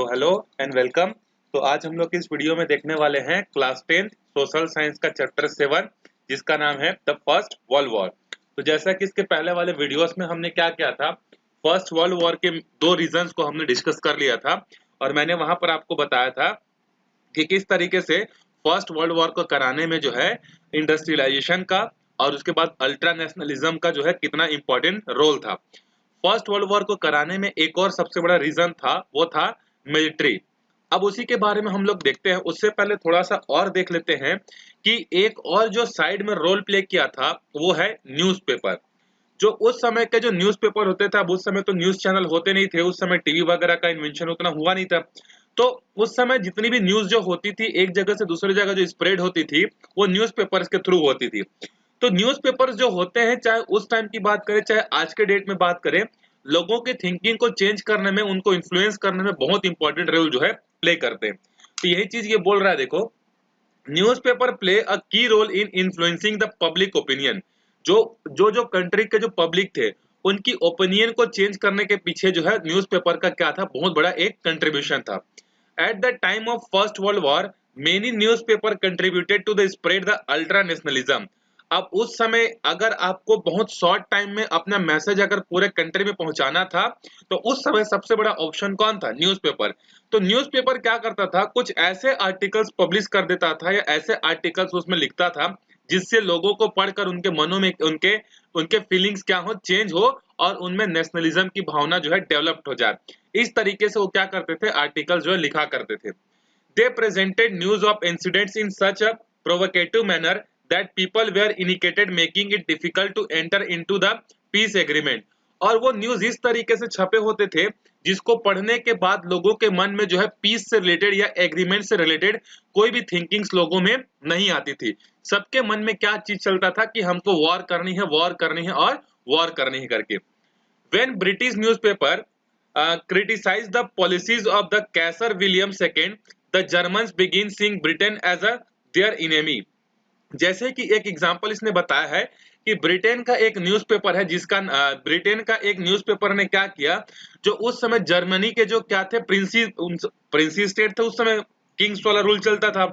Hello and welcome. तो आज हम लोग इस वीडियो में देखने वाले हैं क्लास 10 सोशल साइंस का चैप्टर 7 जिसका नाम है द फर्स्ट वर्ल्ड वॉर। तो जैसा कि इसके पहले वाले वीडियोस में हमने क्या किया था, फर्स्ट वर्ल्ड वॉर के दो रीजंस को हमने डिस्कस कर लिया था और मैंने वहां पर आपको बताया था कि किस तरीके से फर्स्ट वर्ल्ड वॉर को कराने में जो है इंडस्ट्रियलाइजेशन का और उसके बाद अल्ट्रा नेशनलिज्म का जो है कितना इंपॉर्टेंट रोल था। फर्स्ट वर्ल्ड वॉर को कराने में एक और सबसे बड़ा रीजन था, वो था मिलिट्री। अब उसी के बारे में हम लोग देखते हैं। उससे पहले थोड़ा सा और देख लेते हैं कि एक और जो साइड में रोल प्ले किया था वो है न्यूज़पेपर। जो उस समय के जो न्यूज़पेपर होते थे, अब उस समय तो न्यूज़ चैनल होते नहीं थे, उस समय टीवी वगैरह का इन्वेंशन उतना हुआ नहीं था। तो उस समय जितनी भी न्यूज़ जो होती थी एक जगह से दूसरी जगह जो स्प्रेड होती थी वो न्यूज़पेपर्स के थ्रू होती थी। तो न्यूज़पेपर्स जो होते हैं, चाहे उस टाइम की बात करें चाहे आज के डेट में बात करें, लोगों के थिंकिंग को चेंज करने में, उनको इन्फ्लुएंस करने में बहुत इंपॉर्टेंट रोल जो है प्ले करते हैं। तो यही चीज ये बोल रहा है, देखो, newspaper play a key role in influencing the public opinion. जो जो कंट्री के जो पब्लिक थे उनकी ओपिनियन को चेंज करने के पीछे जो है न्यूज़पेपर का क्या था, बहुत बड़ा एक कंट्रीब्यूशन था। At the time of first world war many newspaper contributed to the spread the ultra nationalism. अब उस समय अगर आपको बहुत शॉर्ट टाइम में अपना मैसेज अगर पूरे कंट्री में पहुंचाना था तो उस समय सबसे बड़ा ऑप्शन कौन था? न्यूज़पेपर। तो न्यूज़पेपर क्या करता था, कुछ ऐसे आर्टिकल्स पब्लिश कर देता था या ऐसे आर्टिकल्स उसमें लिखता था जिससे लोगों को पढ़कर उनके मनों में उनके उनके फीलिंग्स क्या हो, चेंज हो और उनमें नेशनलिज्म की भावना जो है डेवलप्ड हो जाए। इस तरीके से वो क्या करते थे, आर्टिकल जो है लिखा करते थे। They presented news of incidents in such a provocative manner that people were indicated, making it difficult to enter into the peace agreement। और वो न्यूज इस तरीके से छपे होते थे जिसको पढ़ने के बाद लोगों के मन में जो है पीस से रिलेटेड या एग्रीमेंट से रिलेटेड कोई भी थिंकिंग्स लोगों में नहीं आती थी। सबके मन में क्या चीज चलता था कि हमको वॉर करनी है, वॉर करनी है और वॉर करनी है करके। When British newspaper criticized the policies of the Kaiser William II, the Germans began seeing Britain as a their enemy। जैसे कि एक एग्जांपल इसने बताया है कि ब्रिटेन का एक न्यूज़पेपर है जिसका ब्रिटेन का एक न्यूज़पेपर ने क्या किया, जो उस समय जर्मनी के जो क्या थे, प्रिंसी स्टेट थे उस समय, किंग्स वाला रूल चलता था।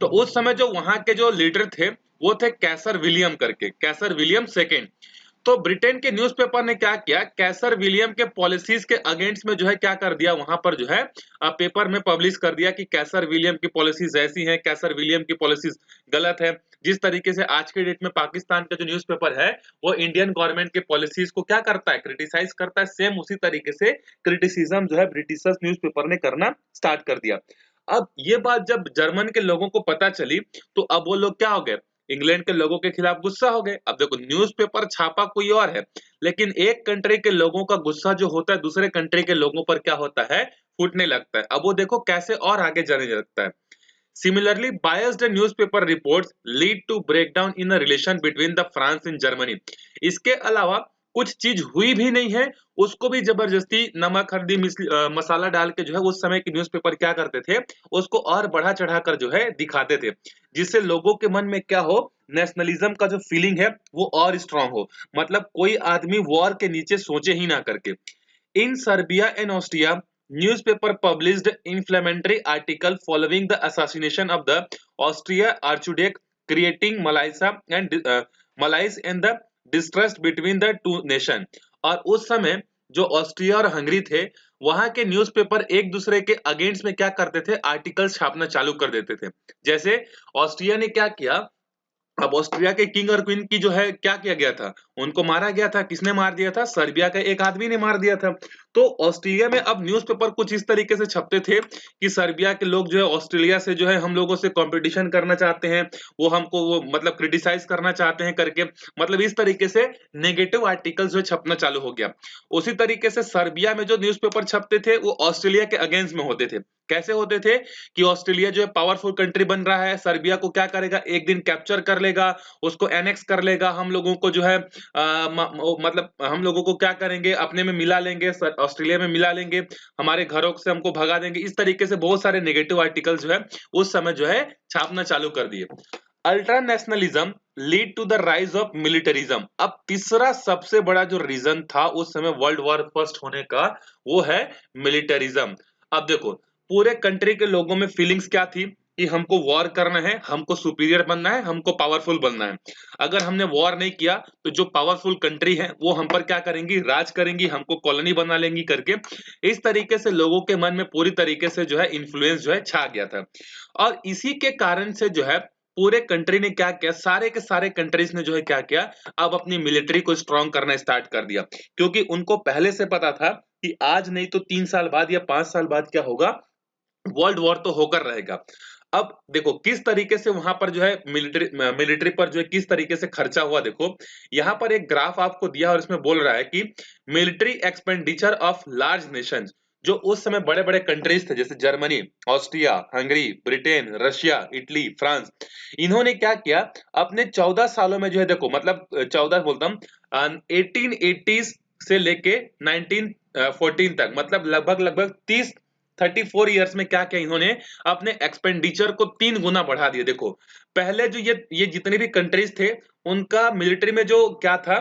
तो उस समय जो वहां के जो लीडर थे वो थे कैसर विलियम करके, कैसर विलियम सेकेंड। तो ब्रिटेन के न्यूज़पेपर ने क्या किया, कैसर विलियम के पॉलिसीज के अगेंस्ट में जो है क्या कर दिया, वहां पर जो है पेपर में पब्लिश कर दिया कि कैसर विलियम की पॉलिसीज ऐसी हैं, कैसर विलियम की पॉलिसीज गलत है। जिस तरीके से आज के डेट में पाकिस्तान का जो न्यूज़पेपर है वो इंडियन गवर्नमेंट के पॉलिसीज को क्या करता है, क्रिटिसाइज करता है, सेम उसी तरीके से क्रिटिसिज्म जो है ब्रिटिशर्स न्यूज़पेपर ने करना स्टार्ट कर दिया। अब ये बात जब जर्मन के लोगों को पता चली तो अब वो लोग क्या हो गए, इंग्लैंड के लोगों के खिलाफ गुस्सा हो गए। अब देखो, न्यूज़पेपर छापा कोई और है लेकिन एक कंट्री के लोगों का गुस्सा जो होता है दूसरे कंट्री के लोगों पर क्या होता है, फूटने लगता है। अब वो देखो कैसे और आगे जाने लगता है। Similarly, biased newspaper reports lead to breakdown in the relation between the France and Germany। इसके अलावा कुछ चीज हुई भी नहीं है उसको भी जबरदस्ती नमक हल्दी मसाला डाल के जो है उस समय के न्यूज़पेपर क्या करते थे, उसको और बढ़ा चढ़ाकर जो है दिखाते थे जिससे लोगों के मन में क्या हो, नेशनलिज्म का जो फीलिंग है वो और स्ट्रांग हो। मतलब कोई आदमी वॉर के नीचे सोचे ही ना करके। In Serbia and Austria, newspaper published inflammatory article following the assassination of the Austria Archduke, creating malaise and the distrust between the two nation। और उस समय जो ऑस्ट्रिया और हंगरी थे वहां के न्यूज़पेपर एक दूसरे के अगेंस्ट में क्या करते थे, आर्टिकल्स छापना चालू कर देते थे। जैसे ऑस्ट्रिया ने क्या किया, अब ऑस्ट्रिया के किंग और क्वीन की जो है क्या किया गया था, उनको मारा गया था। किसने मार दिया था? सर्बिया के एक आदमी ने मार दिया था। तो ऑस्ट्रिया में अब न्यूज़पेपर कुछ इस तरीके से छपते थे कि सर्बिया के लोग जो है ऑस्ट्रेलिया से जो है हम लोगों से कंपटीशन करना चाहते हैं, वो हमको वो मतलब क्रिटिसाइज करना चाहते हैं करके, मतलब इस तरीके से नेगेटिव आर्टिकल्स जो छपना चालू हो गया। उसी तरीके से सर्बिया में जो न्यूज़पेपर छपते थे वो ऑस्ट्रेलिया के अगेंस्ट में होते थे। कैसे होते थे कि ऑस्ट्रेलिया जो है पावरफुल कंट्री बन रहा है, सर्बिया को क्या करेगा, एक दिन कैप्चर कर लेगा, उसको एनेक्स कर लेगा, हम लोगों को जो है मतलब हम लोगों को क्या करेंगे, अपने में मिला लेंगे, ऑस्ट्रेलिया में मिला लेंगे, हमारे घरों से हमको भगा देंगे। इस तरीके से बहुत सारे नेगेटिव आर्टिकल जो है उस समय जो है छापना चालू कर दिए। Ultra nationalism lead to the rise of militarism. अब तीसरा सबसे बड़ा जो रीजन था उस समय वर्ल्ड वॉर फर्स्ट होने का वो है मिलिटरिज्म। अब देखो, पूरे कंट्री के लोगों में फीलिंग्स क्या थी कि हमको वॉर करना है, हमको सुपीरियर बनना है, हमको पावरफुल बनना है। अगर हमने वॉर नहीं किया तो जो पावरफुल कंट्री है वो हम पर क्या करेंगी, राज करेंगी, हमको कॉलोनी बना लेंगी करके इस तरीके से लोगों के मन में पूरी तरीके से जो है इन्फ्लुएंस जो है छा गया था। और इसी के कारण से जो है पूरे कंट्री ने क्या किया, सारे के सारे कंट्रीज ने जो है क्या किया, अब अपनी मिलिट्री को स्ट्रांग करना स्टार्ट कर दिया, क्योंकि उनको पहले से पता था कि आज नहीं तो 3 साल बाद या 5 साल बाद क्या होगा, वर्ल्ड वॉर तो होकर रहेगा। अब देखो किस तरीके से वहां पर जो है मिलिट्री पर जो है किस तरीके से खर्चा हुआ। देखो यहाँ पर एक ग्राफ आपको दिया और इसमें बोल रहा है कि military expenditure of large Nations, जो उस समय बड़े बड़े कंट्रीज थे जैसे Germany, Austria, Hungary, Britain, Russia, Italy, France, इन्होंने क्या किया अपने 14 सालों में जो है, देखो मतलब 14 बोलता हूँ 1880 से लेके 1914 तक, मतलब लगभग लगभग 34 ईयर्स में क्या किया इन्होंने, अपने एक्सपेंडिचर को 3 गुना बढ़ा दिया। देखो पहले जो ये जितने भी कंट्रीज थे उनका मिलिट्री में जो क्या था,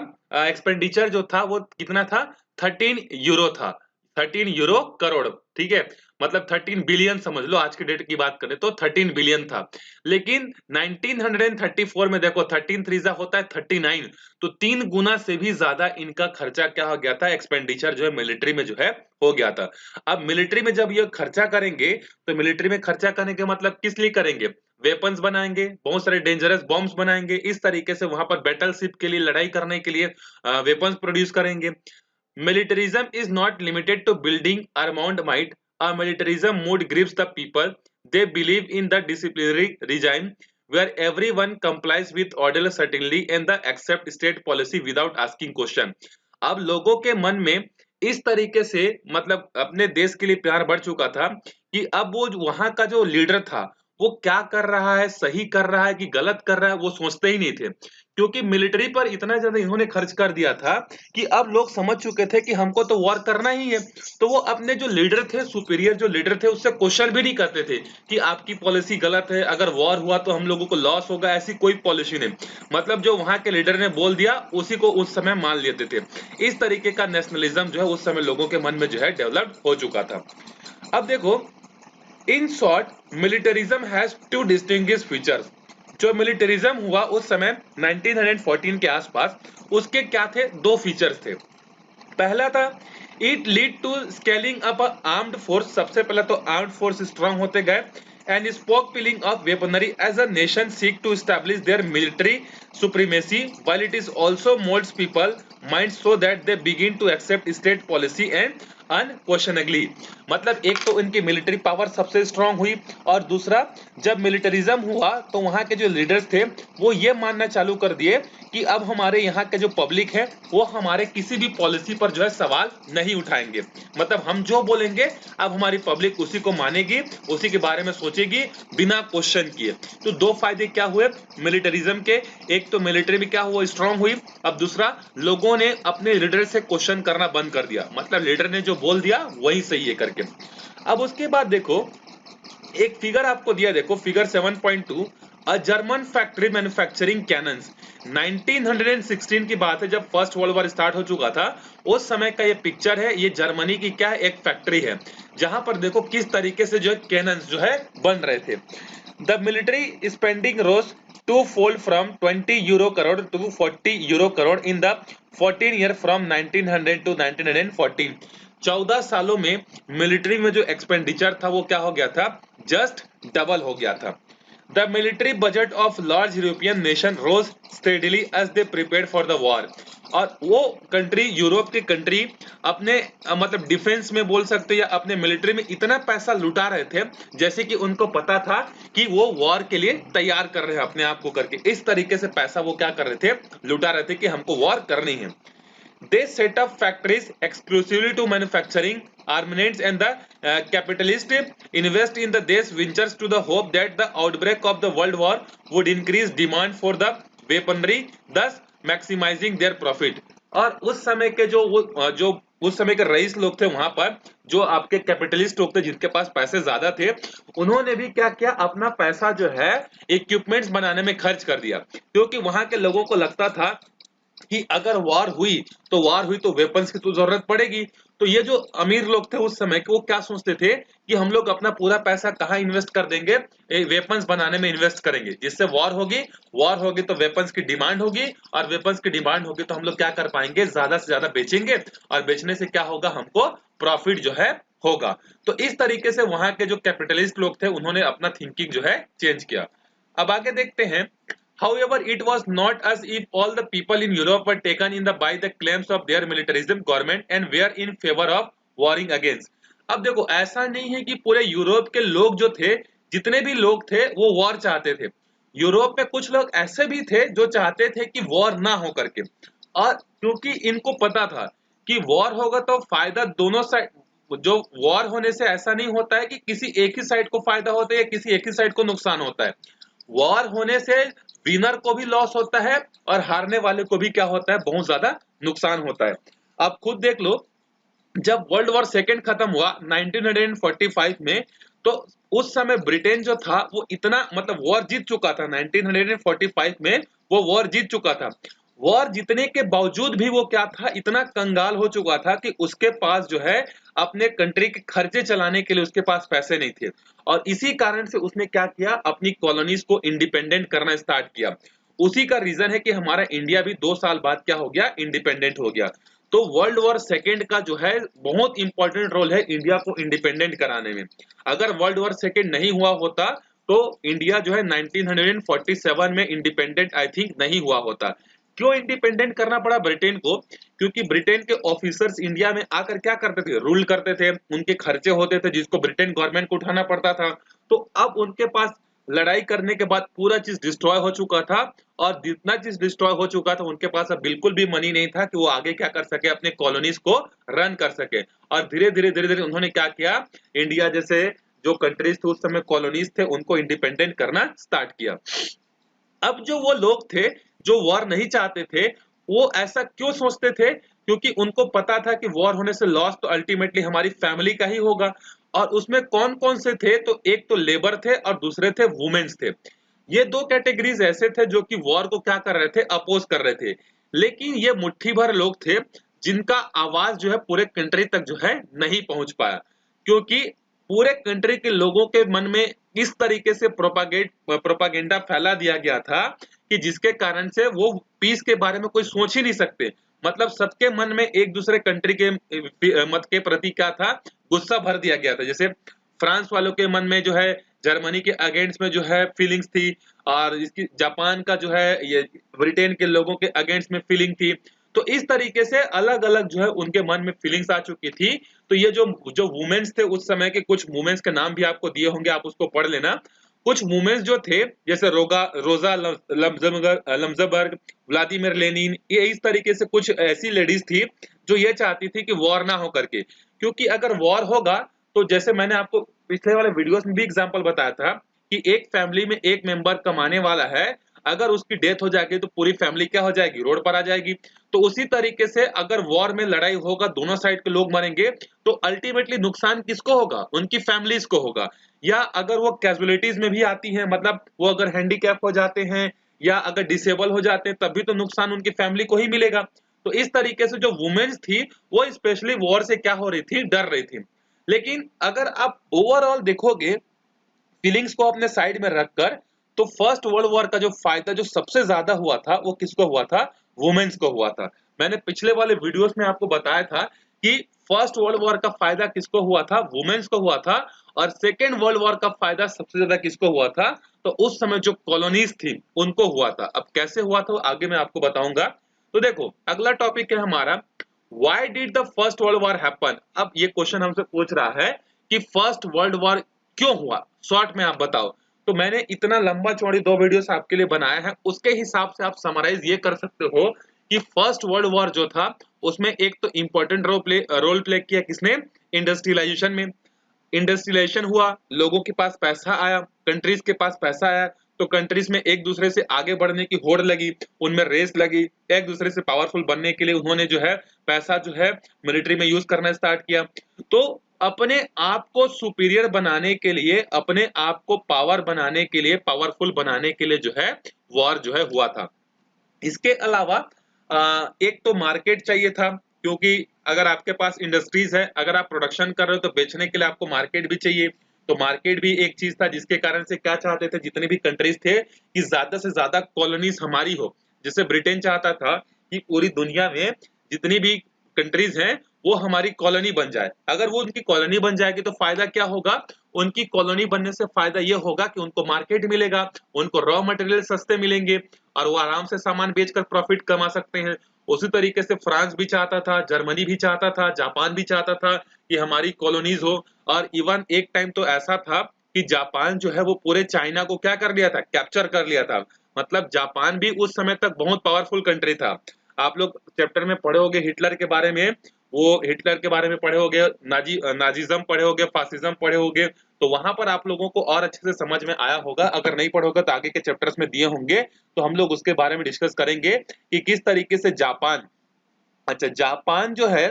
एक्सपेंडिचर जो था वो कितना था, 13 यूरो था, 13 यूरो करोड़, ठीक है, मतलब 13 बिलियन समझ लो, आज की डेट की बात करें तो 13 बिलियन था। लेकिन 1934 में देखो 13 थ्रीजा होता है 39, तो 3 गुना से भी ज्यादा इनका खर्चा क्या हो गया था, एक्सपेंडिचर जो है मिलिट्री में जो है हो गया था। अब मिलिट्री में जब ये खर्चा करेंगे तो मिलिट्री में खर्चा करने के मतलब किस लिए करेंगे, वेपन्स बनाएंगे, बहुत सारे डेंजरस बॉम्ब्स बनाएंगे, इस तरीके से वहां पर बैटलशिप के लिए, लड़ाई करने के लिए वेपन्स प्रोड्यूस करेंगे। Militarism is not limited to building armed might. A militarism mood grips the people. They believe in the disciplinary regime where everyone complies with order certainly and the accept state policy without asking question. अब लोगों के मन में इस तरीके से मतलब अपने देश के लिए प्यार बढ़ चुका था कि अब वो वहां का जो लीडर था वो क्या कर रहा है, सही कर रहा है कि गलत कर रहा है, वो सोचते ही नहीं थे, क्योंकि मिलिट्री पर इतना ज्यादा इन्होंने खर्च कर दिया था कि अब लोग समझ चुके थे कि हमको तो वॉर करना ही है। तो वो अपने जो लीडर थे, सुपीरियर जो लीडर थे, उससे क्वेश्चन भी नहीं करते थे कि आपकी पॉलिसी गलत है, अगर वॉर हुआ तो हम लोगों को लॉस होगा, ऐसी कोई पॉलिसी नहीं। मतलब जो वहां के लीडर ने बोल दिया उसी को उस समय मान लेते थे। इस तरीके का नेशनलिज्म जो है उस समय लोगों के मन में जो है डेवलप हो चुका था। अब देखो in short militarism has two distinguish features. जो मिलिटरिज्म हुआ उस समय 1914 के आसपास, उसके क्या थे, 2 फीचर्स थे। पहला था it lead to scaling up armed force. सबसे पहले तो आर्म्ड फोर्स स्ट्रांग होते गए and spoke piling of weaponry as a nation seek to establish their military supremacy while it is also moulds people mind so that they begin to accept state policy and unquestionably. मतलब एक तो इनकी military power सबसे strong हुई, और दूसरा जब militarism हुआ तो वहां के जो लीडर्स थे वो ये मानना चालू कर दिए कि अब हमारे यहाँ के जो पब्लिक है वो हमारे किसी भी पॉलिसी पर जो है सवाल नहीं उठाएंगे। मतलब हम जो बोलेंगे अब हमारी पब्लिक उसी को मानेगी, उसी के बारे में सोचेगी बिना क्वेश्चन किए। तो 2 फायदे क्या हुए मिलिटरिज्म के, एक तो मिलिट्री में क्या हुआ, स्ट्रांग हुई, अब दूसरा लोगों ने अपने लीडर से क्वेश्चन करना बंद कर दिया, मतलब लीडर ने जो बोल दिया वही सही है करके। अब उसके बाद देखो एक फिगर आपको दिया, देखो figure 7.2, a German factory manufacturing cannons. 1916 की बात है जब फर्स्ट वर्ल्ड वॉर स्टार्ट हो चुका था, उस समय का ये पिक्चर है, ये जर्मनी की क्या है, एक फैक्ट्री है जहां पर देखो किस तरीके से जो है कैनन्स जो है बन रहे थे। The military spending rose two fold from 20 euro crore to 40 euro crore in the 14 year from 1900 to 1914। 14 सालों में मिलिट्री में जो एक्सपेंडिचर था वो क्या हो गया था, जस्ट डबल हो गया था। The military budget of large European nation rose steadily as they prepared for the war। और वो कंट्री, यूरोप की कंट्री अपने मतलब डिफेंस में बोल सकते हैं या अपने मिलिट्री में इतना पैसा लुटा रहे थे जैसे कि उनको पता था कि वो वॉर के लिए तैयार कर रहे हैं अपने आप को करके। इस तरीके से पैसा वो क्या कर रहे थे, लुटा रहे थे कि हमको वॉर करनी है। They set up factories exclusively to manufacturing armaments and the capitalists invest in the Desh ventures to the hope that the outbreak of the world war would increase demand for the weaponry, thus maximizing their profit। और उस समय के जो उस समय के rice लोग थे वहां पर, जो आपके कैपिटलिस्ट लोग थे जिनके पास पैसे ज्यादा थे, उन्होंने भी क्या किया, अपना पैसा जो है इक्विपमेंट्स बनाने में खर्च कर दिया, क्योंकि वहां के लोगों को लगता था कि अगर वॉर हुई तो वेपन्स की तो जरूरत पड़ेगी। तो ये जो अमीर लोग थे उस समय के, वो क्या सोचते थे कि हम लोग अपना पूरा पैसा कहाँ इन्वेस्ट कर देंगे, वेपन्स बनाने में इन्वेस्ट करेंगे, जिससे वॉर होगी तो वेपन्स की डिमांड होगी, और वेपन्स की डिमांड होगी तो हम लोग क्या कर पाएंगे, ज्यादा से ज्यादा बेचेंगे, और बेचने से क्या होगा, हमको प्रॉफिट जो है होगा। तो इस तरीके से वहां के जो कैपिटलिस्ट लोग थे उन्होंने अपना थिंकिंग जो है चेंज किया। अब आगे देखते हैं। However, it was not as if all the people in Europe were taken in by the claims of their militarism government and were in favor of warring against. अब देखो, ऐसा नहीं है कि पूरे यूरोप के लोग जो थे, जितने भी लोग थे वो वॉर चाहते थे। यूरोप में कुछ लोग ऐसे भी थे जो चाहते थे कि वॉर ना हो करके, और क्योंकि इनको पता था कि वॉर होगा तो फायदा दोनों साइड, जो वॉर होने से ऐसा नहीं होता है कि किसी एक ही साइड को फायदा होता है या किसी एक ही साइड को नुकसान होता है। वॉर होने से विनर को भी लॉस होता है और हारने वाले को भी क्या होता है, बहुत ज्यादा नुकसान होता है। आप खुद देख लो, जब वर्ल्ड वॉर सेकेंड खत्म हुआ 1945 में, तो उस समय ब्रिटेन जो था वो इतना, मतलब वॉर जीत चुका था 1945 में, वो वॉर जीत चुका था। वॉर जीतने के बावजूद भी वो क्या था, इतना कंगाल हो चुका था कि उसके पास जो है अपने कंट्री के खर्चे चलाने के लिए उसके पास पैसे नहीं थे, और इसी कारण से उसने क्या किया, अपनी कॉलोनीज को इंडिपेंडेंट करना स्टार्ट किया। उसी का रीजन है कि हमारा इंडिया भी 2 साल बाद क्या हो गया, इंडिपेंडेंट हो गया। तो वर्ल्ड वॉर सेकेंड का जो है बहुत इंपॉर्टेंट रोल है इंडिया को इंडिपेंडेंट कराने में। अगर वर्ल्ड वॉर सेकेंड नहीं हुआ होता तो इंडिया जो है 1947 में इंडिपेंडेंट आई थिंक नहीं हुआ होता। क्यों इंडिपेंडेंट करना पड़ा ब्रिटेन को, क्योंकि ब्रिटेन के ऑफिसर्स इंडिया में आकर क्या करते थे, रूल करते थे, उनके खर्चे होते थे जिसको ब्रिटेन गवर्नमेंट को उठाना पड़ता था। तो अब उनके पास लड़ाई करने के बाद पूरा चीज डिस्ट्रॉय हो चुका था, और जितना चीज डिस्ट्रॉय हो चुका था उनके पास अब बिल्कुल भी मनी नहीं था कि वो आगे क्या कर सके, अपने कॉलोनीज को रन कर सके। और धीरे धीरे उन्होंने क्या किया, इंडिया जैसे जो कंट्रीज थे उस समय कॉलोनीज थे उनको इंडिपेंडेंट करना स्टार्ट किया। अब जो वो लोग थे जो वॉर नहीं चाहते थे, वो ऐसा क्यों सोचते थे, क्योंकि उनको पता था कि वॉर होने से लॉस तो अल्टीमेटली हमारी फैमिली का ही होगा। और उसमें कौन कौन से थे, तो एक तो लेबर थे और दूसरे थे वुमेन्स थे। ये दो कैटेगरीज ऐसे थे जो कि वॉर को क्या कर रहे थे, अपोज कर रहे थे। लेकिन ये मुट्ठी भर लोग थे जिनका आवाज जो है पूरे कंट्री तक जो है नहीं पहुंच पाया, क्योंकि पूरे कंट्री के लोगों के मन में इस तरीके से प्रोपागेंडा फैला दिया गया था कि जिसके कारण से वो पीस के बारे में कोई सोच ही नहीं सकते। मतलब सबके मन में एक दूसरे कंट्री के मत के प्रति क्या था, गुस्सा भर दिया गया था। जैसे फ्रांस वालों के मन में जो है जर्मनी के अगेंस्ट में जो है फीलिंग्स थी, और इसकी जापान का जो है ये ब्रिटेन के लोगों के अगेंस्ट में फीलिंग थी। तो इस तरीके से अलग अलग जो है उनके मन में फीलिंग्स आ चुकी थी। तो ये जो जो वुमेन्स थे उस समय के, कुछ वुमेन्स के नाम भी आपको दिए होंगे, आप उसको पढ़ लेना। कुछ वुमेन्स जो थे जैसे रोजा लम्जबर्ग, व्लादिमीर लेनिन, ये इस तरीके से कुछ ऐसी लेडीज थी जो ये चाहती थी कि वॉर ना हो करके। क्योंकि अगर वॉर होगा तो जैसे मैंने आपको पिछले वाले वीडियोस में भी एग्जांपल बताया था कि एक फैमिली में एक मेंबर कमाने वाला है, अगर उसकी डेथ हो जाएगी तो पूरी फैमिली क्या हो जाएगी, रोड पर आ जाएगी। तो उसी तरीके से अगर वॉर में लड़ाई होगा, दोनों साइड के लोग मरेंगे, तो अल्टीमेटली नुकसान किसको होगा, उनकी फैमिलीज को होगा। या अगर वो कैजुअलिटीज में भी आती हैं, मतलब वो अगर हैंडीकैप हो जाते हैं या अगर डिसेबल हो जाते हैं, तब भी तो नुकसान उनकी फैमिली को ही मिलेगा। तो इस तरीके से जो वुमेन्स थी वो स्पेशली वॉर से क्या हो रही थी, डर रही थी। लेकिन अगर आप ओवरऑल देखोगे फीलिंग्स को अपने साइड में रखकर, तो फर्स्ट वर्ल्ड वॉर का जो फायदा जो सबसे ज्यादा हुआ था वो किसको हुआ था, वुमेन्स को हुआ था। मैंने पिछले वाले वीडियोस में आपको बताया था कि फर्स्ट वर्ल्ड वॉर का फायदा किसको हुआ था, वुमेन्स को हुआ था। और सेकेंड वर्ल्ड वॉर का फायदा सबसे ज्यादा किसको हुआ था, तो उस समय जो कॉलोनीज थी उनको हुआ था। अब कैसे हुआ था आगे मैं आपको बताऊंगा। तो देखो अगला टॉपिक है हमारा, why did the first world war happen. अब ये क्वेश्चन हमसे पूछ रहा है कि फर्स्ट वर्ल्ड वॉर क्यों हुआ, शॉर्ट में आप बताओ। तो मैंने इतना लंबा चौड़ी 2 वीडियोस आपके लिए बनाया है, उसके हिसाब से आप समराइज ये कर सकते हो कि फर्स्ट वर्ल्ड वॉर जो था उसमें एक तो इंपॉर्टेंट रोल प्ले किया किसने, इंडस्ट्रियलाइजेशन में। इंडस्ट्रियलाइजेशन हुआ, लोगों के पास पैसा आया, कंट्रीज के पास पैसा आया, तो कंट्रीज में एक दूसरे से आगे बढ़ने की होड़ लगी, उनमें रेस लगी, एक दूसरे से पावरफुल बनने के लिए उन्होंने जो है पैसा जो है मिलिट्री में यूज करना स्टार्ट किया। तो अपने आप को सुपीरियर बनाने के लिए, अपने आप को पावर बनाने के लिए, पावरफुल बनाने के लिए जो है वॉर जो है हुआ था। इसके अलावा एक तो मार्केट चाहिए था, क्योंकि अगर आपके पास इंडस्ट्रीज है, अगर आप प्रोडक्शन कर रहे हो तो बेचने के लिए आपको मार्केट भी चाहिए। तो मार्केट भी एक चीज था जिसके कारण से क्या चाहते थे जितने भी कंट्रीज थे कि ज्यादा से ज्यादा कॉलोनीज हमारी हो। जैसे ब्रिटेन चाहता था कि पूरी दुनिया में जितनी भी कंट्रीज हैं वो हमारी कॉलोनी बन जाए। अगर वो उनकी कॉलोनी बन जाएगी तो फायदा क्या होगा, उनकी कॉलोनी बनने से फायदा ये होगा कि उनको मार्केट मिलेगा, उनको रॉ मटेरियल सस्ते मिलेंगे और वो आराम से सामान बेचकर प्रॉफिट कमा सकते हैं। उसी तरीके से फ्रांस भी चाहता था, जर्मनी भी चाहता था, जापान भी चाहता था कि हमारी कॉलोनीज हो। और इवन एक टाइम तो ऐसा था कि जापान जो है वो पूरे चाइना को क्या कर लिया था, कैप्चर कर लिया था। मतलब जापान भी उस समय तक बहुत पावरफुल कंट्री था। आप लोग चैप्टर में पढ़े होंगे हिटलर के बारे में, वो हिटलर के बारे में पढ़े होंगे, नाजीज्म पढ़े होंगे, फासिज्म पढ़े होंगे। तो वहां पर आप लोगों को और अच्छे से समझ में आया होगा। अगर नहीं पढ़े होगा तो आगे के चैप्टर्स में दिए होंगे, तो हम लोग उसके बारे में डिस्कस करेंगे कि किस तरीके से जापान, अच्छा जापान जो है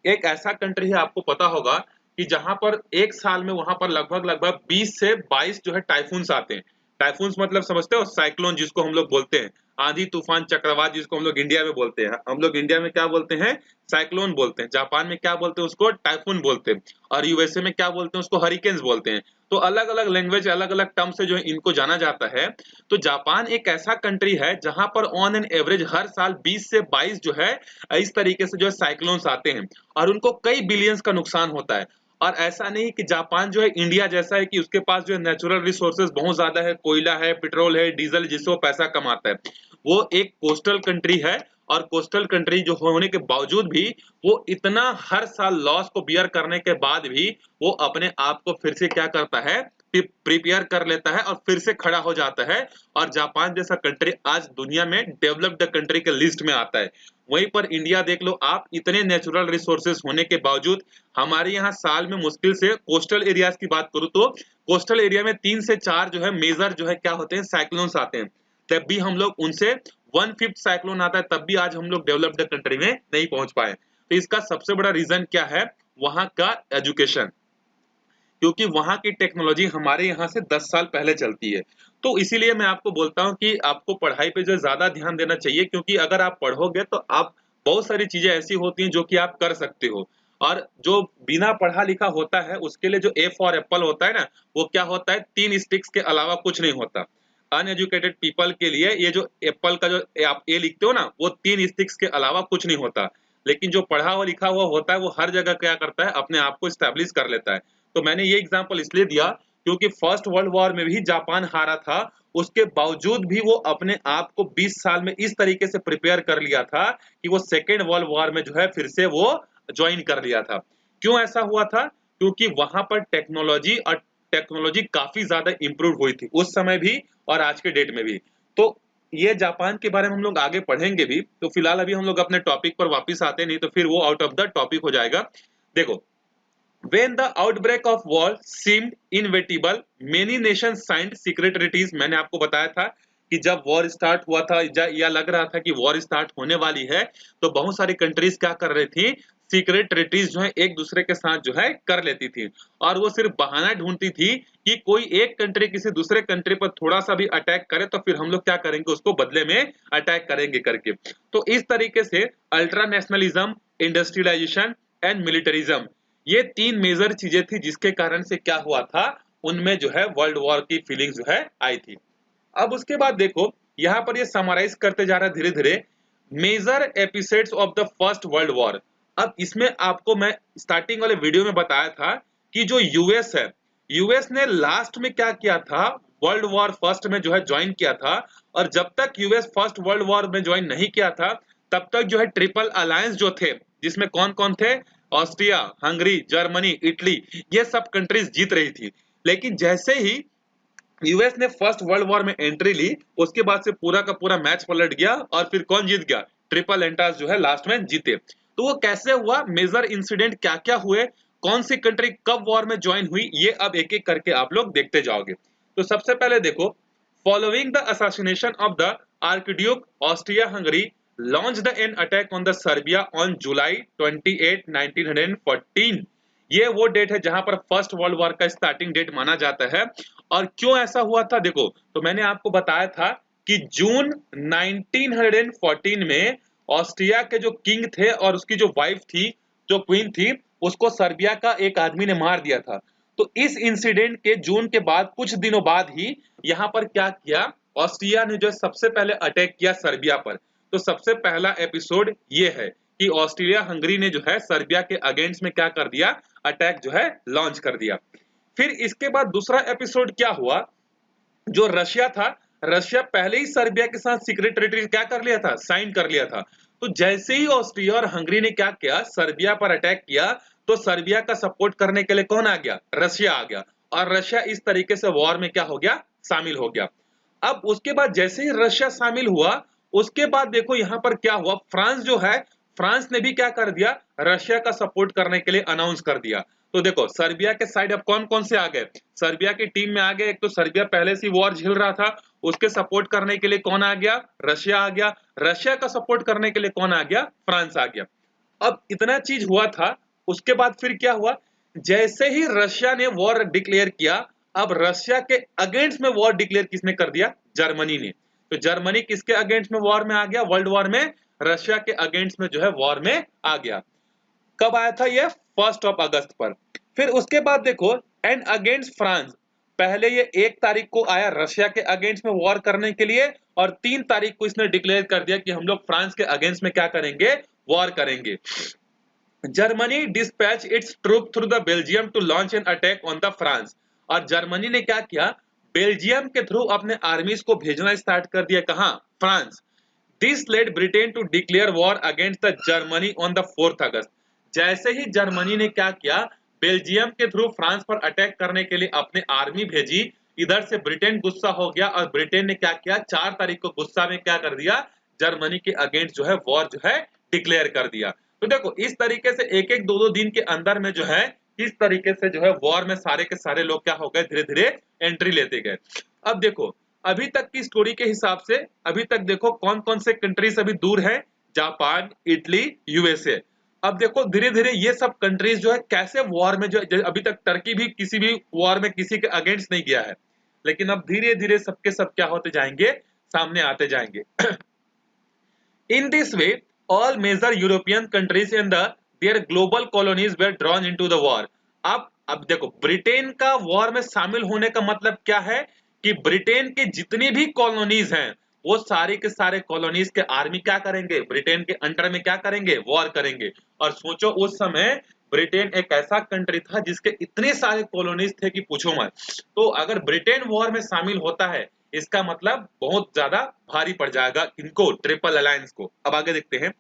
एक ऐसा कंट्री है, आपको पता होगा कि जहां पर एक साल में वहां पर लगभग लगभग 20 से 22 जो है टाइफून्स आते हैं। टाइफून्स मतलब समझते हो, साइक्लोन जिसको हम लोग बोलते हैं, आंधी तूफान चक्रवात जिसको हम लोग इंडिया में बोलते हैं। हम लोग इंडिया में क्या बोलते हैं, साइक्लोन बोलते हैं। जापान में क्या बोलते हैं, उसको टाइफून बोलते हैं। और यूएसए में क्या बोलते हैं, उसको हरिकेन्स बोलते हैं। तो अलग अलग लैंग्वेज, अलग अलग टर्म से जो है इनको जाना जाता है। तो जापान एक ऐसा कंट्री है जहां पर ऑन एन एवरेज हर साल 20 से 22 जो है इस तरीके से जो है साइक्लोन्स आते हैं और उनको कई बिलियंस का नुकसान होता है। और ऐसा नहीं कि जापान जो है इंडिया जैसा है कि उसके पास जो है नेचुरल रिसोर्सेज बहुत ज्यादा है, कोयला है, पेट्रोल है, डीजल, जिससे वो पैसा कमाता है। वो एक कोस्टल कंट्री है और कोस्टल कंट्री जो होने के बावजूद भी वो इतना हर साल लॉस को बियर करने के बाद भी वो अपने आप को फिर से क्या करता है, प्रिपेयर कर लेता है और फिर से खड़ा हो जाता है। और जापान जैसा कंट्री आज दुनिया में डेवलप्ड कंट्री के लिस्ट में आता है। वहीं पर इंडिया देख लो आप, इतने नेचुरल रिसोर्सेज होने के बावजूद हमारे यहाँ साल में मुश्किल से, कोस्टल एरियाज की बात करूँ तो कोस्टल एरिया में 3 से 4 जो है मेजर जो है क्या होते हैं, साइक्लोन्स आते हैं। तब भी हम लोग उनसे 1/5 साइक्लोन आता है तब भी आज हम लोग डेवलप्ड कंट्री में नहीं पहुंच पाए। तो इसका सबसे बड़ा रीजन क्या है, वहां का एजुकेशन। क्योंकि वहां की टेक्नोलॉजी हमारे यहाँ से 10 साल पहले चलती है। तो इसीलिए मैं आपको बोलता हूँ कि आपको पढ़ाई पे जो ज्यादा ध्यान देना चाहिए, क्योंकि अगर आप पढ़ोगे तो आप बहुत सारी चीजें ऐसी होती हैं जो कि आप कर सकते हो। और जो बिना पढ़ा लिखा होता है उसके लिए जो ए फॉर एप्पल होता है ना, वो क्या होता है, 3 स्टिक्स के अलावा कुछ नहीं होता। अनएजुकेटेड पीपल के लिए ये जो एप्पल का जो आप ए लिखते हो ना, वो 3 स्टिक्स के अलावा कुछ नहीं होता। लेकिन जो पढ़ा हुआ लिखा हुआ होता है वो हर जगह क्या करता है, अपने आप को स्टैब्लिश कर लेता है। तो मैंने ये एग्जांपल इसलिए दिया क्योंकि फर्स्ट वर्ल्ड वॉर में भी जापान हारा था, उसके बावजूद भी वो अपने आप को 20 साल में इस तरीके से प्रिपेयर कर लिया था कि वो सेकेंड वर्ल्ड वॉर में जो है फिर से वो ज्वाइन कर लिया था। क्यों ऐसा हुआ था, क्योंकि वहां पर टेक्नोलॉजी काफी ज्यादा इंप्रूव हुई थी उस समय भी और आज के डेट में भी। तो ये जापान के बारे में हम लोग आगे पढ़ेंगे भी। तो फिलहाल अभी हम लोग अपने टॉपिक पर वापस आते, नहीं तो फिर वो आउट ऑफ द टॉपिक हो जाएगा। देखो, when the outbreak of war seemed inevitable, many nations signed secret treaties। मैंने आपको बताया था कि जब वॉर स्टार्ट हुआ था या लग रहा था कि वॉर स्टार्ट होने वाली है, तो बहुत सारी कंट्रीज क्या कर रही थी, सीक्रेट ट्रीटीज जो है एक दूसरे के साथ जो है कर लेती थी। और वो सिर्फ बहाना ढूंढती थी कि कोई एक कंट्री किसी दूसरे कंट्री पर थोड़ा सा भी अटैक करे तो फिर हम लोग क्या करेंगे, उसको बदले में अटैक करेंगे करके। तो इस तरीके से ultra nationalism, industrialisation and militarism, ये 3 मेजर चीजें थी जिसके कारण से क्या हुआ था, उनमें जो है वर्ल्ड वॉर की फीलिंग जो है आई थी। अब उसके बाद देखो यहाँ पर ये समराइज करते जा रहा है धीरे धीरे major episodes of the first world war. अब इसमें आपको मैं स्टार्टिंग वाले वीडियो में बताया था कि जो यूएस है, यूएस ने लास्ट में क्या किया था, वर्ल्ड वॉर फर्स्ट में जो है ज्वाइन किया था। और जब तक यूएस फर्स्ट वर्ल्ड वॉर में ज्वाइन नहीं किया था तब तक जो है ट्रिपल अलायंस जो थे, जिसमें कौन कौन थे, ऑस्ट्रिया, हंगरी, जर्मनी, इटली, ये सब कंट्रीज जीत रही थी। लेकिन जैसे ही यूएस ने फर्स्ट वर्ल्ड वॉर में एंट्री ली, उसके बाद से पूरा का पूरा मैच पलट गया और फिर कौन जीत गया, ट्रिपल एंटास जो है लास्ट में जीते। तो वो कैसे हुआ, मेजर इंसिडेंट क्या क्या हुए, कौन सी कंट्री कब वॉर में ज्वाइन हुई, ये अब एक एक करके आप लोग देखते जाओगे। तो सबसे पहले देखो, following the assassination of the archduke Austria Hungary launched an attack on the Serbia on July 28, 1914। ये वो डेट है जहां पर फर्स्ट वर्ल्ड वॉर का स्टार्टिंग डेट माना जाता है। और क्यों ऐसा हुआ था, देखो तो मैंने आपको बताया था कि जून 1914 में ऑस्ट्रिया के जो किंग थे और उसकी जो वाइफ थी, जो क्वीन थी उसको सर्बिया का एक आदमी ने मार दिया था। तो इस इंसिडेंट के जून के बाद कुछ दिनों बाद ही यहाँ पर क्या किया, ऑस्ट्रिया ने जो सबसे पहले अटैक किया सर्बिया पर। तो सबसे पहला एपिसोड ये है कि ऑस्ट्रेलिया हंगरी ने जो है सर्बिया के अगेंस्ट में क्या कर दिया, अटैक जो है लॉन्च कर दिया। फिर इसके बाद दूसरा एपिसोड क्या हुआ, जो रशिया था, रशिया पहले ही सर्बिया के साथ सीक्रेट ट्रीटी क्या कर लिया था, साइन कर लिया था। तो जैसे ही ऑस्ट्रिया और हंगरी ने क्या किया, सर्बिया पर अटैक किया, तो सर्बिया का सपोर्ट करने के लिए कौन आ गया, रशिया आ गया। और रशिया इस तरीके से वॉर में क्या हो गया, शामिल हो गया। अब उसके बाद जैसे ही रशिया शामिल हुआ, उसके बाद देखो यहां पर क्या हुआ, फ्रांस जो है, फ्रांस ने भी क्या कर दिया, रशिया का सपोर्ट करने के लिए अनाउंस कर दिया। तो देखो सर्बिया के साइड अब कौन कौन से आ गए, सर्बिया की टीम में आ गए, एक तो सर्बिया पहले से वॉर झेल रहा था, उसके सपोर्ट करने के लिए कौन आ गया, रशिया आ गया। रशिया का सपोर्ट करने के लिए कौन आ गया, फ्रांस आ गया। अब इतना चीज हुआ था, उसके बाद फिर क्या हुआ, जैसे ही रशिया ने वॉर डिक्लेयर किया, अब रशिया के अगेंस्ट में वॉर डिक्लेयर किसने कर दिया, जर्मनी ने। तो जर्मनी किसके अगेंस्ट में वॉर में आ गया, वर्ल्ड वॉर में, रशिया के अगेंस्ट में जो है वॉर में आ गया। कब आया था ये, 1 अगस्त पर। फिर उसके बाद देखो, एंड अगेंस्ट फ्रांस, पहले ये 1 तारीख को आया रशिया के अगेंस्ट में वॉर करने के लिए, और 3 तारीख को इसने डिक्लेयर कर दिया कि हम लोग फ्रांस के अगेंस्ट में क्या करेंगे, वॉर करेंगे। Germany dispatch its troop through the Belgium to launch an attack on the France. और जर्मनी ने क्या किया, बेल्जियम के थ्रू अपने आर्मीज को भेजना स्टार्ट कर दिया, कहां, France. This led Britain to declare war against the Germany on the 4 August. जैसे ही जर्मनी ने क्या किया, बेल्जियम के थ्रू फ्रांस पर अटैक करने के लिए अपने आर्मी भेजी, इधर से ब्रिटेन गुस्सा हो गया, और ब्रिटेन ने क्या किया, 4 तारीख को गुस्सा में क्या कर दिया, जर्मनी के अगेंस्ट जो है वॉर जो है डिक्लेयर कर दिया। तो देखो इस तरीके से एक एक दो दो दिन के अंदर में जो है, इस तरीके से जो है वॉर में सारे के सारे लोग क्या हो गए, धीरे धीरे एंट्री लेते गए। अब देखो अभी तक की स्टोरी के हिसाब से, अभी तक देखो कौन कौन से कंट्रीज अभी दूर है, जापान, इटली, यूएसए। अब देखो धीरे धीरे ये सब कंट्रीज जो है कैसे वॉर में जो अभी तक टर्की भी किसी भी वॉर में किसी के अगेंस्ट नहीं गया है, लेकिन अब धीरे धीरे सबके सब क्या होते जाएंगे, सामने आते जाएंगे। In this way, all major European countries and their global colonies were drawn into the war. अब देखो ब्रिटेन का वॉर में शामिल होने का मतलब क्या है, कि ब्रिटेन के जितनी भी कॉलोनीज हैं, वो सारे के सारे कॉलोनीज के आर्मी क्या करेंगे, ब्रिटेन के अंडर में क्या करेंगे, वॉर करेंगे। और सोचो उस समय ब्रिटेन एक ऐसा कंट्री था जिसके इतने सारे कॉलोनीज थे कि पूछो मत। तो अगर ब्रिटेन वॉर में शामिल होता है, इसका मतलब बहुत ज्यादा भारी पड़ जाएगा इनको, ट्रिपल अलायंस को। अब आगे देखते हैं,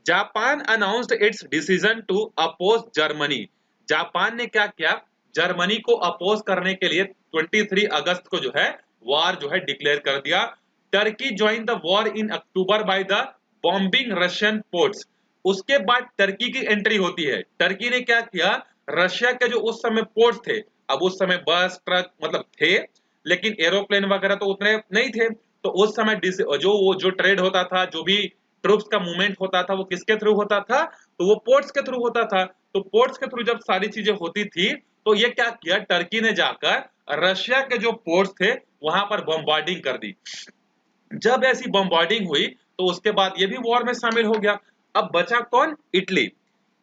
Japan announced its decision to oppose Germany. Japan ने क्या किया, जर्मनी को अपोज करने के लिए 23 अगस्त को जो है वॉर जो है डिक्लेयर कर दिया। Turkey join the war in October by the bombing Russian ports. उसके बाद टर्की की एंट्री होती है। टर्की ने क्या किया, रशिया के जो उस समय पोर्ट्स थे, अब उस समय बस ट्रक मतलब थे, लेकिन एरोप्लेन वगैरह तो उतने नहीं थे। तो उस समय जो ट्रेड होता था, जो भी ट्रूप्स का मूवमेंट होता था, वो किसके थ्रू होता था, तो वो पोर्ट्स के थ्रू होता था। तो पोर्ट्स के थ्रू जब सारी चीजें होती थी, तो ये क्या किया, टर्की ने जाकर रशिया के जो पोर्ट्स थे वहां पर बम्बार्डिंग कर दी। जब ऐसी बम्बार्डिंग हुई, तो उसके बाद ये भी वॉर में शामिल हो गया। अब बचा कौन, Italy.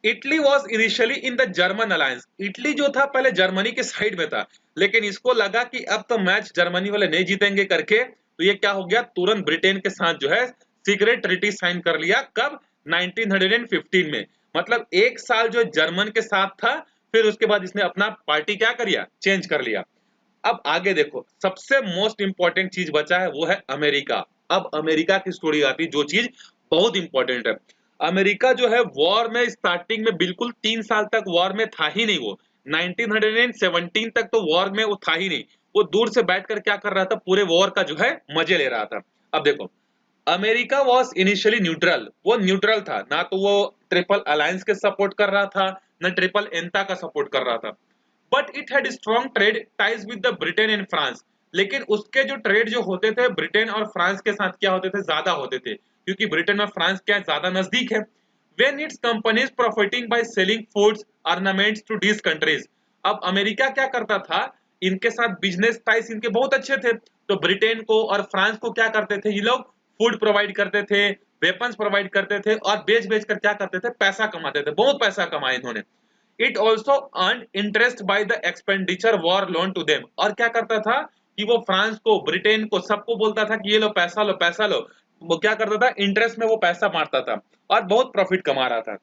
Italy was initially in the German alliance. Italy जो था पहले जर्मनी के साइड में था, लेकिन इसको लगा कि अब तो मैच जर्मनी वाले नहीं जीतेंगे करके, तो ये क्या हो गया, तुरंत ब्रिटेन के साथ जो है सीक्रेट ट्रीटी साइन कर लिया। कब, 1915 में। मतलब 1 साल जो जर्मन के साथ था, फिर उसके बाद इसने अपना पार्टी क्या कर लिया, चेंज कर लिया। अब आगे देखो, सबसे मोस्ट इंपॉर्टेंट चीज बचा है, वो है अमेरिका। अब अमेरिका की स्टोरी आती है, जो चीज बहुत इंपॉर्टेंट है। अमेरिका जो है वॉर में स्टार्टिंग में बिल्कुल 3 साल तक वॉर में था ही नहीं। वो 1917 तक तो वॉर में वो था ही नहीं। वो दूर से बैठकर क्या कर रहा था, पूरे वॉर का जो है मजे ले रहा था। अब देखो, अमेरिका वॉज इनिशियली न्यूट्रल। वो न्यूट्रल था, ना तो वो ट्रिपल अलायंस के सपोर्ट कर रहा था, ना ट्रिपल एंटा का सपोर्ट कर रहा था। But it had strong trade ties with the Britain and France. लेकिन उसके जो ट्रेड जो होते थे ब्रिटेन और फ्रांस के साथ क्या होते थे, ज्यादा होते थे, क्योंकि ब्रिटेन और फ्रांस क्या ज्यादा नजदीक है। When its companies profiting by selling foods ornaments to these countries. अब अमेरिका क्या करता था, इनके साथ बिजनेस टाइज इनके बहुत अच्छे थे, तो ब्रिटेन को और फ्रांस को क्या करते थे ये लोग, फूड प्रोवाइड करते थे, वेपन्स प्रोवाइड करते थे और बेच बेच कर क्या करते थे, पैसा कमाते थे, बहुत पैसा कमाया इन्होंने। It also earn interest by the expenditure war loan to them, और क्या करता था कि वो फ्रांस को, ब्रिटेन को, सबको बोलता था कि ये लो पैसा लो पैसा लो। वो क्या करता था, इंटरेस्ट में वो पैसा मारता था और बहुत प्रॉफिट कमा रहा था।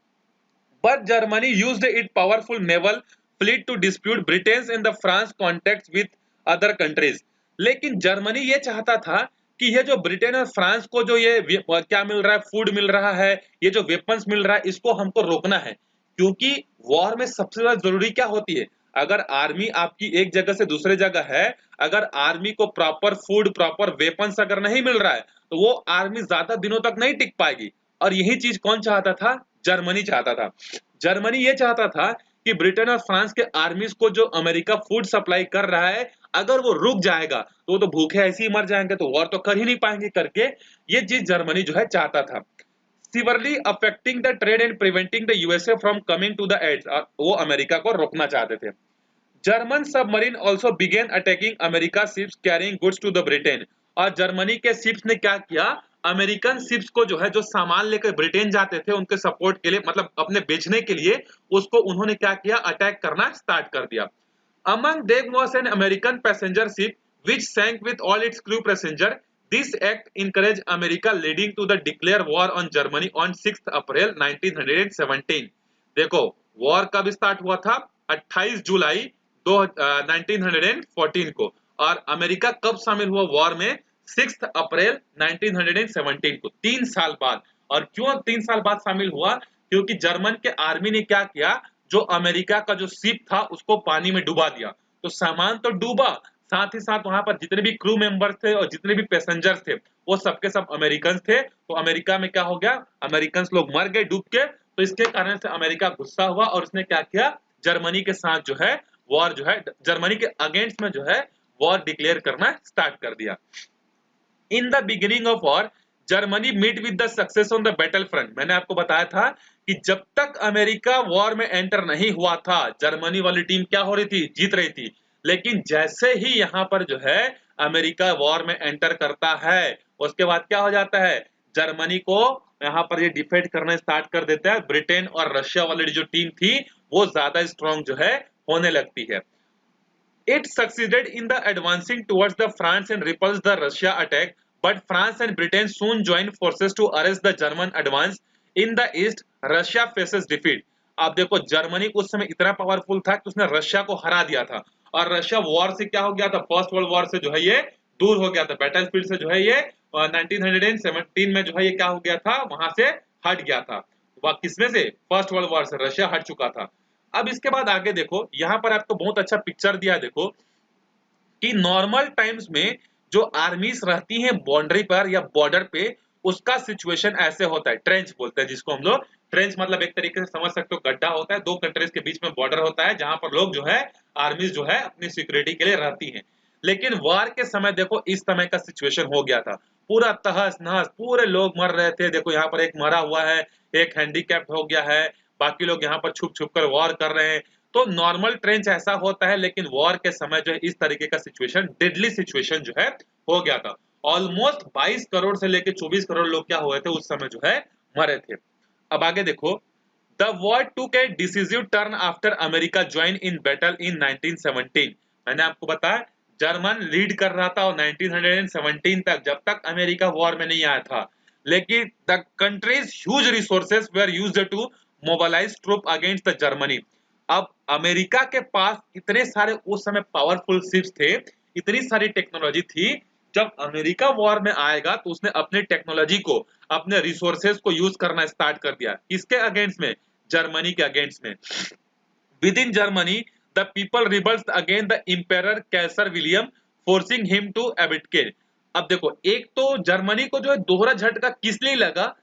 But Germany used it powerful naval fleet to dispute Britain in the France contact with other countries. लेकिन जर्मनी ये चाहता था कि ये जो ब्रिटेन और फ्रांस को जो ये क्या मिल रहा है, फूड मिल रहा है, ये जो वेपन्स मिल रहा है, इसको हमको रोकना है। क्योंकि वॉर में सबसे ज्यादा जरूरी क्या होती है, अगर आर्मी आपकी एक जगह से दूसरे जगह है, अगर आर्मी को प्रॉपर फूड, प्रॉपर वेपन्स अगर नहीं मिल रहा है, तो वो आर्मी ज्यादा दिनों तक नहीं टिक पाएगी। और यही चीज कौन चाहता था, जर्मनी चाहता था। जर्मनी ये चाहता था कि ब्रिटेन और फ्रांस के आर्मीज को जो अमेरिका फूड सप्लाई कर रहा है, अगर वो रुक जाएगा तो वो तो भूखे ऐसे ही मर जाएंगे, तो वॉर तो कर ही नहीं पाएंगे करके ये चीज जर्मनी जो है चाहता था। Severely affecting the trade and preventing the USA from coming to the aids, वो अमेरिका को रोकना चाहते थे। German submarine also began attacking America ships carrying goods to the Britain, और जर्मनी के शिप्स ने क्या किया, अमेरिकन शिप्स को जो है, जो सामान लेकर ब्रिटेन जाते थे उनके सपोर्ट के लिए, मतलब अपने बेचने के लिए, उसको उन्होंने क्या किया, अटैक करना स्टार्ट कर दिया। Among them was an American passenger ship which sank with all its crew passenger. This act encouraged America, leading to the declare war on Germany on 6th April 1917. देखो वॉर कब start हुआ था, 28 जुलाई 1914 को, और America कब शामिल हुआ war में, 6 अप्रैल 1917 को, 3 साल बाद। और क्यों 3 साल बाद शामिल हुआ, क्योंकि जर्मन के आर्मी ने क्या किया, जो अमेरिका का जो शिप था उसको पानी में डुबा दिया, तो सामान तो डूबा, साथ ही साथ वहां पर जितने भी क्रू मेंबर्स थे और जितने भी पैसेंजर्स थे वो सबके सब अमेरिकन थे। तो अमेरिका में क्या हो गया, अमेरिकन लोग मर गए डूब के। तो इसके कारण से अमेरिका गुस्सा हुआ और उसने क्या किया, जर्मनी के साथ जो है वॉर, जो है जर्मनी के अगेंस्ट में जो है वॉर डिक्लेयर करना स्टार्ट कर दिया। In the beginning of war Germany meet with the success on the battle front. मैंने आपको बताया था कि जब तक अमेरिका वॉर में एंटर नहीं हुआ था, जर्मनी वाली टीम क्या हो रही थी, जीत रही थी। लेकिन जैसे ही यहां पर जो है अमेरिका वॉर में एंटर करता है, उसके बाद क्या हो जाता है, जर्मनी को यहां पर ये डिफेंड करना स्टार्ट कर देता है। ब्रिटेन और रशिया वाली जो टीम थी वो ज्यादा स्ट्रॉन्ग जो है होने लगती है। It succeeded in the advancing towards the France and repulsed the Russia attack, but France and Britain soon joined forces to arrest the German advance in the east. Russia faces defeat. अब देखो Germany उस समय इतना powerful था कि उसने Russia को हरा दिया था, और रशिया वॉर से क्या हो गया था, फर्स्ट वर्ल्ड वॉर से जो है ये दूर हो गया था, बैटलफील्ड से जो है ये 1917 में जो है ये क्या हो गया था, वहां से हट गया था। वह किसमें से, फर्स्ट वर्ल्ड वॉर से रशिया हट चुका था। अब इसके बाद आगे देखो, यहां पर आपको बहुत अच्छा पिक्चर दिया, देखो कि नॉर्मल टाइम्स में जो आर्मीज रहती हैं बाउंड्री पर या बॉर्डर पे, उसका सिचुएशन ऐसे होता है, ट्रेंच बोलते हैं जिसको हम लोग। ट्रेंच मतलब एक तरीके से समझ सकते हो, गड्ढा होता है, दो कंट्रीज के बीच में बॉर्डर होता है, जहां पर लोग जो है, आर्मीज जो है अपनी सिक्योरिटी के लिए रहती हैं। लेकिन वार के समय देखो इस समय का सिचुएशन हो गया था, पूरा तहस नहस, पूरे लोग मर रहे थे। देखो यहाँ पर एक मरा हुआ है, एक हैंडीकैप्ड हो गया है, बाकी लोग यहाँ पर छुप छुप कर वॉर कर रहे हैं। तो नॉर्मल ट्रेंच ऐसा होता है, लेकिन वॉर के समय जो है इस तरीके का सिचुएशन, डेडली सिचुएशन जो है हो गया था। ऑलमोस्ट 22 करोड़ से लेकर 24 करोड़ लोग क्या हुए थे उस समय जो है मरे थे। अब आगे देखो, the war took A decisive turn after America join in battle in 1917। मैंने आपको बताया जर्मन लीड कर रहा था और 1917 तक, जब तक अमेरिका वॉर में नहीं आया था। लेकिन the countries huge resources were used to mobilize troop against the Germany. अब अमेरिका के पास इतने सारे उस समय पावरफुल शिप्स थे, इतनी सारी टेक्नोलॉजी थी, जब अमेरिका वॉर में आएगा तो उसने अपने टेक्नोलॉजी को, अपने रिसोर्सेज को यूज करना स्टार्ट कर दिया। किसके अगेंस्ट में, जर्मनी के अगेंस्ट में। Within Germany the people rebels against the emperor Kaiser William, forcing him to abdicate. अब देखो एक तो जर्मनी को जो है दोहरा झटका किस लिए लगा,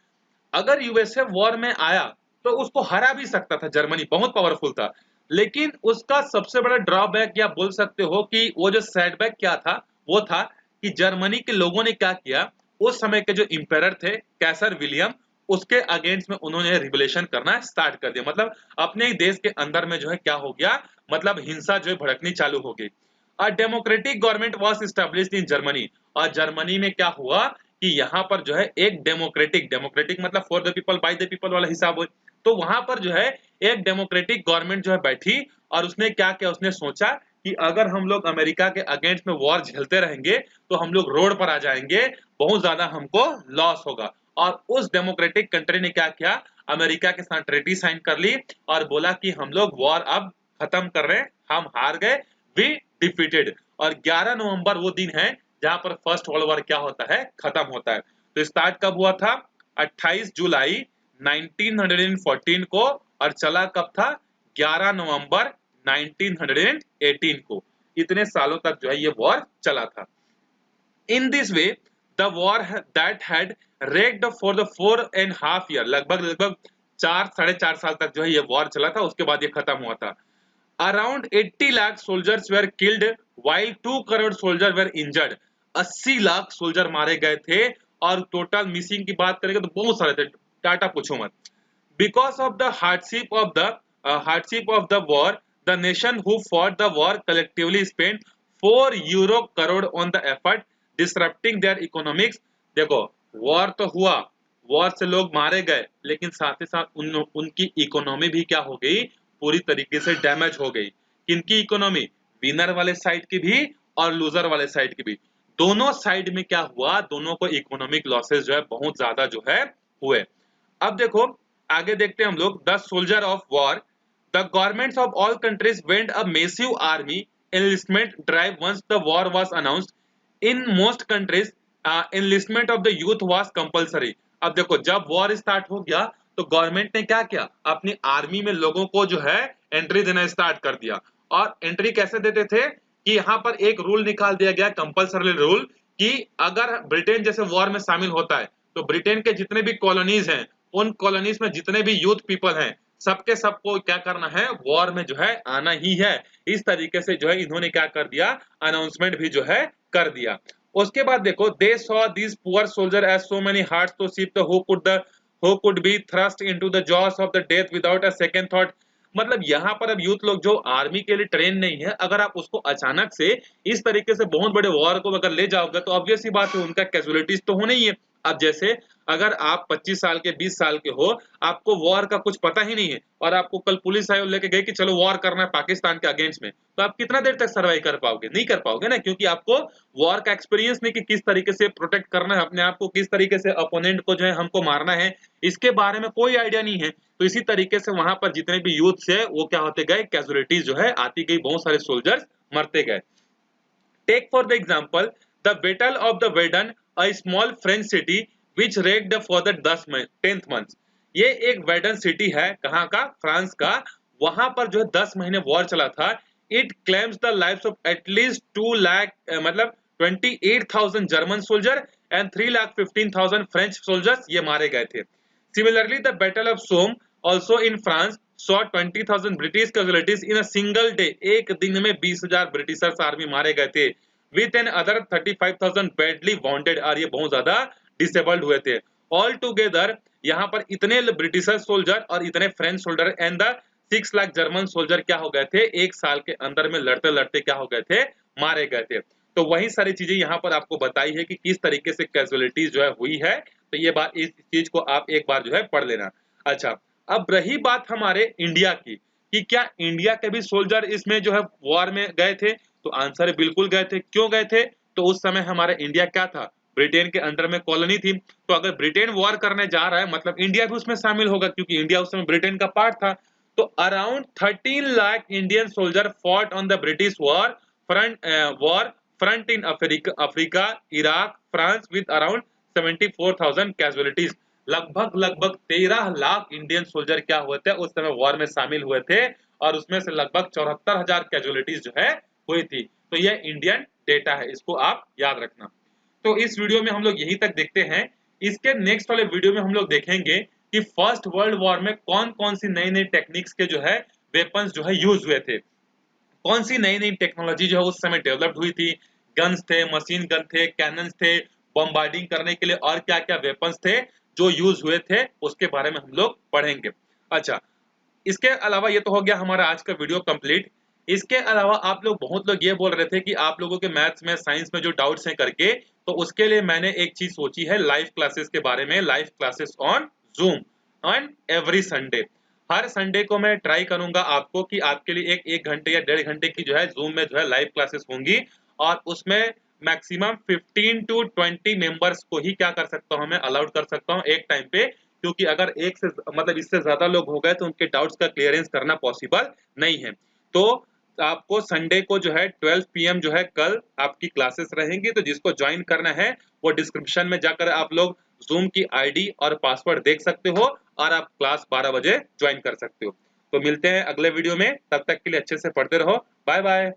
अगर यूएसए वॉर में आया तो उसको हरा भी सकता था, जर्मनी बहुत पावरफुल था। लेकिन उसका सबसे बड़ा ड्रॉबैक या बोल सकते हो कि वो जो सेटबैक क्या था, वो था कि जर्मनी के लोगों ने क्या किया, उस समय के जो इंपेरर थे कैसर विलियम, उसके अगेंस्ट में उन्होंने रिवोल्यूशन करना स्टार्ट कर दिया। मतलब अपने ही देश के अंदर में जो है क्या हो गया, मतलब हिंसा जो है भड़कनी चालू हो गई। A democratic government was established in Germany, और जर्मनी में क्या हुआ कि यहाँ पर जो है एक डेमोक्रेटिक मतलब for the people by the people वाला हिसाब हो, तो वहां पर जो है एक डेमोक्रेटिक गवर्नमेंट जो है बैठी और उसने क्या किया, उसने सोचा कि अगर हम लोग अमेरिका के अगेंस्ट में वॉर झेलते रहेंगे तो हम लोग रोड पर आ जाएंगे, बहुत ज्यादा हमको लॉस होगा। और उस डेमोक्रेटिक कंट्री ने क्या किया, अमेरिका के साथ ट्रीटी साइन कर ली और बोला कि हम लोग वॉर अब खत्म कर रहे हैं, हम हार गए, वी डिफीटेड। और 11 नवंबर वो दिन है जहां पर फर्स्ट वर्ल्ड वॉर क्या होता है, खत्म होता है। तो स्टार्ट कब हुआ था, 28 जुलाई 1914 को, और चला कब था, 11 नवंबर 1918 को। इतने सालों तक जो है ये वॉर चला था। In this way the war that had ragged for the 4.5 year, लगभग 4 साढ़े 4 साल तक जो है ये वॉर चला था, उसके बाद ये खत्म हुआ था। Around 80 lakh soldiers were killed while 2 crore soldier were injured. 80 lakh soldier मारे गए थे और टोटल मिसिंग की बात करेंगे तो बहुत सारे थे, टाटा पूछो मत। Because of the hardship of the war, the nation who fought the war collectively spent 4 euro crore on the effort, disrupting their economics। देखो वॉर तो हुआ, वॉर से लोग मारे गए, लेकिन साथ ही साथ उनकी इकोनॉमी भी क्या हो गई, पूरी तरीके से डैमेज हो गई। किनकी इकोनॉमी, विनर वाले साइड की भी और लूजर वाले साइड की भी, दोनों साइड में क्या हुआ, दोनों को इकोनॉमिक लॉसेस जो है बहुत ज्यादा जो है हुए। अब देखो आगे देखते हैं हम लोग, the soldier of war, the governments of all countries went a massive army enlistment drive once the war was announced. In most countries enlistment of the youth was compulsory. अब देखो जब वॉर स्टार्ट हो गया तो government ने क्या किया, अपनी आर्मी में लोगों को जो है एंट्री देना स्टार्ट कर दिया। और एंट्री कैसे देते थे कि यहाँ पर एक रूल निकाल दिया गया, कंपलसरी रूल, कि अगर ब्रिटेन जैसे वॉर में शामिल होता है तो ब्रिटेन के जितने भी कॉलोनीज हैं, उन कॉलोनीज में जितने भी यूथ पीपल हैं, सबके सबको क्या करना है, वॉर में जो है आना ही है। इस तरीके से जो है इन्होंने क्या कर दिया, अनाउंसमेंट भी जो है कर दिया। उसके बाद देखो, they saw this poor soldier as so many hearts to sheep the who could be thrust into the jaws of the death without a second thought. मतलब यहाँ पर अब यूथ लोग जो आर्मी के लिए ट्रेन नहीं है, अगर आप उसको अचानक से इस तरीके से बहुत बड़े वॉर को अगर ले जाओगे तो ऑब्वियस ही बात है उनका कैजुअलिटीज तो होना ही है। अब जैसे अगर आप 25 साल के 20 साल के हो, आपको वॉर का कुछ पता ही नहीं है और आपको कल पुलिस आयोग लेके गए कि चलो वॉर करना है पाकिस्तान के अगेंस्ट में, तो आप कितना देर तक सर्वाइव कर पाओगे, नहीं कर पाओगे ना, क्योंकि आपको वॉर का एक्सपीरियंस नहीं कि किस तरीके से प्रोटेक्ट करना है अपने आप को, किस तरीके से अपोनेंट को जो है हमको मारना है, इसके बारे में कोई आइडिया नहीं है। तो इसी तरीके से वहां पर जितने भी यूथ है वो क्या होते गए, कैजुअलिटीज जो है आती गई, बहुत सारे सोल्जर्स मरते गए। Take for the example the Battle of the Verdun, a small French city which raged for the 10th month। ये एक वेडन सिटी है, कहाँ का, फ्रांस का। वहां पर जो है 10 महीने वॉर चला था। It claims the lives of at least 2 lakh मतलब 28,000 German soldier and 3,15,000 French soldiers ये मारे गए थे। Similarly the battle of Somme also in France saw 20,000 British casualties in a single day. एक दिन में 20,000 ब्रिटिशर्स आर्मी मारे गए थे, with an other 35,000 badly wounded, और ये बहुत ज्यादा डिसेबल्ड हुए थे। ऑल टुगेदर यहाँ पर इतने ब्रिटिशर सोल्जर और इतने French soldier and the 6 lakh German soldier क्या हो गए थे, एक साल के अंदर में लड़ते लड़ते क्या हो गए थे, मारे गए थे। तो वही सारी चीजें यहाँ पर आपको बताई है कि किस तरीके से कैजुअलिटीज जो है हुई है। तो ये बात, इस चीज को आप एक बार जो है पढ़ लेना। अच्छा, अब रही बात हमारे इंडिया की कि क्या इंडिया के भी सोल्जर इसमें जो है वॉर में गए थे, तो आंसर है बिल्कुल गए थे। क्यों गए थे, तो उस समय हमारा इंडिया क्या था, ब्रिटेन के अंडर में कॉलोनी थी। तो अगर ब्रिटेन वॉर करने जा रहा है मतलब इंडिया भी उसमें शामिल होगा, क्योंकि इंडिया उस समय ब्रिटेन का पार्ट था। तो around 13 lakh Indian soldier fought on the British war front in Africa, Iraq, France with around 74,000 casualties. लगभग 13 लाख इंडियन सोल्जर क्या हुए थे उस समय वॉर में शामिल हुए थे, और उसमें से लगभग 74,000 कैजुअलिटीज जो है हुई थी। तो यह इंडियन डेटा है, इसको आप याद रखना। तो इस वीडियो में हम लोग यही तक देखते हैं। इसके नेक्स्ट वाले वीडियो में हम लोग देखेंगे कि फर्स्ट वर्ल्ड वॉर में कौन कौन सी नई नई टेक्निक्स के जो है वेपन्स जो है यूज हुए थे, कौन सी नई नई टेक्नोलॉजी जो है उस समय डेवलप्ड हुई थी, गन्स थे, मशीन गन थे, कैनन्स थे, बॉम्बार्डिंग करने के लिए और क्या क्या वेपन्स थे जो यूज हुए थे, उसके बारे में हम लोग पढ़ेंगे। अच्छा, इसके अलावा ये तो हो गया हमारा आज का वीडियो कंप्लीट। इसके अलावा आप लोग बहुत लोग ये बोल रहे थे कि आप लोगों के मैथ्स में, साइंस में जो डाउट्स हैं करके, तो उसके लिए मैंने एक चीज सोची है लाइव क्लासेस के बारे में, live classes on zoom on every Sunday. Her Sunday को मैं ट्राई करूंगा आपको कि आपके लिए एक घंटे या 1.5 घंटे की जो है जूम में जो है लाइव क्लासेस होंगी, और उसमें मैक्सिमम 15 टू 20 मेंबर्स को ही क्या कर सकता हूं, मैं अलाउड कर सकता हूं एक टाइम पे, क्योंकि अगर एक से मतलब इससे ज्यादा लोग हो गए तो उनके डाउट्स का क्लियरेंस करना पॉसिबल नहीं है। तो आपको संडे को जो है 12 PM जो है कल आपकी क्लासेस रहेंगी, तो जिसको ज्वाइन करना है वो डिस्क्रिप्शन में जाकर आप लोग जूम की आईडी और पासवर्ड देख सकते हो और आप क्लास 12 बजे ज्वाइन कर सकते हो। तो मिलते हैं अगले वीडियो में, तब तक के लिए अच्छे से पढ़ते रहो। Bye bye.